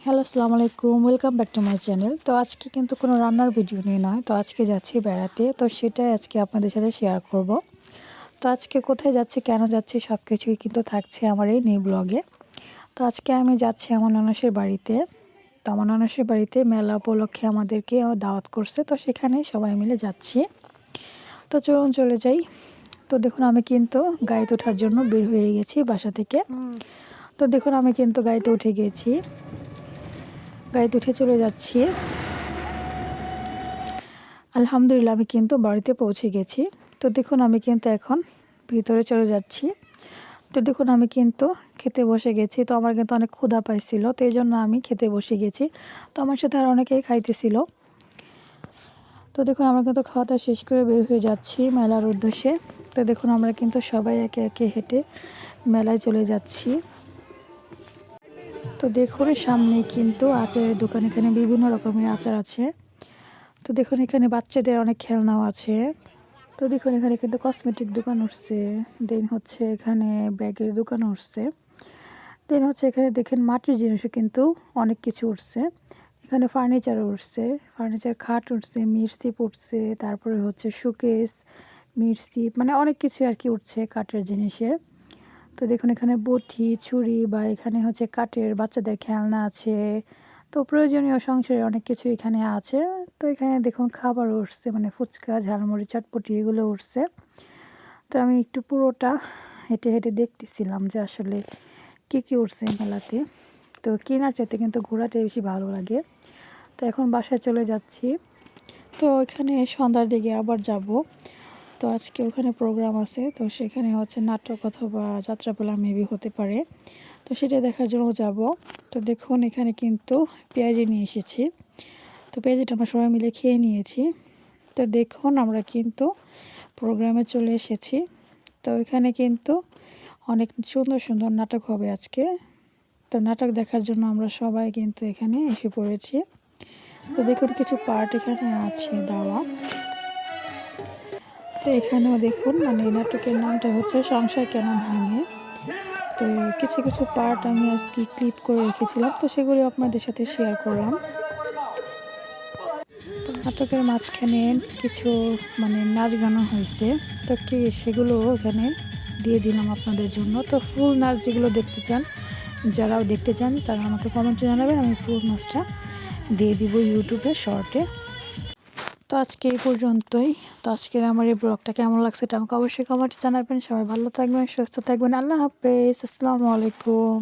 Hello, আসসালামু আলাইকুম। Welcome back to my channel. তো আজকে কিন্তু কোনো রান্নার ভিডিও নিয়ে নয়। তো আজকে যাচ্ছি বেড়াতে। তো সেটাই আজকে আপনাদের সাথে শেয়ার করব। তো আজকে কোথায় যাচ্ছি, কেন যাচ্ছি সব কিছুই কিন্তু থাকছে আমার এই নিউ ব্লগে। তো আজকে আমি যাচ্ছি আমার ননাসের বাড়িতে। তো আমার ননাসের বাড়িতে মেলা উপলক্ষে আমাদেরকে দাওয়াত করছে। তো সেখানে সবাই মিলে যাচ্ছি। তো চলুন চলে যাই। তো দেখুন আমি কিন্তু গাড়িতে ওঠার জন্য বের হয়ে গেছি বাসা থেকে। তো দেখুন আমি কিন্তু গাড়িতে উঠে গেছি। গাড়িতে উঠে চলে যাচ্ছি। আলহামদুলিল্লাহ আমি কিন্তু বাড়িতে পৌঁছে গেছি। তো দেখুন আমি কিন্তু এখন ভিতরে চলে যাচ্ছি। তো দেখুন আমি কিন্তু খেতে বসে গেছি। তো আমার কিন্তু অনেক ক্ষুধা পাইছিল, তো এই জন্য আমি খেতে বসে গেছি। তো আমার সাথে আর অনেকেই খাইতেছিল। তো দেখুন আমরা কিন্তু খাওয়া দাওয়া শেষ করে বের হয়ে যাচ্ছি মেলার উদ্দেশ্যে। তো দেখুন আমরা কিন্তু সবাই একে একে হেঁটে মেলায় চলে যাচ্ছি। তো দেখুন সামনে কিন্তু আচারের দোকান, এখানে বিভিন্ন রকমের আচার আছে। তো দেখুন এখানে বাচ্চাদের অনেক খেলনাও আছে। তো দেখুন এখানে কিন্তু কসমেটিক দোকান উঠছে, দেন হচ্ছে এখানে ব্যাগের দোকান উঠছে, দেন হচ্ছে এখানে দেখেন মাটির জিনিসও কিন্তু অনেক কিছু উঠছে। এখানে ফার্নিচারও উঠছে, ফার্নিচার খাট উঠছে, মিরসিপ উঠছে, তারপরে হচ্ছে শোকেস, মিরসিপ, মানে অনেক কিছু আর কি উঠছে কাঠের জিনিসের। তো দেখুন এখানে বটি, ছুরি, বা এখানে হচ্ছে কাঠের বাচ্চাদের খেলনা আছে। তো প্রয়োজনীয় সংসারে অনেক কিছু এখানে আছে। তো এখানে দেখুন খাবার উঠছে, মানে ফুচকা, ঝালমুড়ি, চটপটি এগুলো উঠছে। তো আমি একটু পুরোটা হেঁটে হেঁটে দেখতেছিলাম যে আসলে কী কী উঠছে মেলাতে। তো কেনার চাইতে কিন্তু ঘোরাটাই বেশি ভালো লাগে। তো এখন বাসায় চলে যাচ্ছি। তো এখানে সন্ধ্যার দিকে আবার যাব। তো আজকে ওখানে প্রোগ্রাম আছে, তো সেখানে হচ্ছে নাটক অথবা যাত্রাপালা মেবি হতে পারে। তো সেটা দেখার জন্য যাব। তো দেখুন এখানে কিন্তু পেঁয়াজি নিয়ে এসেছি। তো পেঁয়াজিটা আমরা সবাই মিলে খেয়ে নিয়েছি। তো দেখুন আমরা কিন্তু প্রোগ্রামে চলে এসেছি। তো এখানে কিন্তু অনেক সুন্দর সুন্দর নাটক হবে আজকে। তো নাটক দেখার জন্য আমরা সবাই কিন্তু এখানে এসে পড়েছি। তো দেখুন কিছু পার্ট এখানে আছে দেওয়া। তো এখানেও দেখুন মানে নাটকের নামটা হচ্ছে সংসার কেন ভাঙে। তো কিছু কিছু পার্ট আমি আজকে ক্লিপ করে রেখেছিলাম, তো সেগুলো আপনাদের সাথে শেয়ার করলাম। তো নাটকের মাঝখানে কিছু মানে নাচ গানও হয়েছে, তো কি সেগুলো এখানে দিয়ে দিলাম আপনাদের জন্য। তো ফুল নাচ যেগুলো দেখতে চান, যারাও দেখতে চান তারা আমাকে কমেন্টে জানাবেন, আমি ফুল নাচটা দিয়ে দিব ইউটিউবে শর্টে। তো আজকে এই পর্যন্তই। তো আজকের আমার এই ব্লগটা কেমন লাগছে এটা আমাকে অবশ্যই কমেন্টে জানাবেন। সবাই ভালো থাকবেন, সুস্থ থাকবেন। আল্লাহ হাফেজ, আসসালামু আলাইকুম।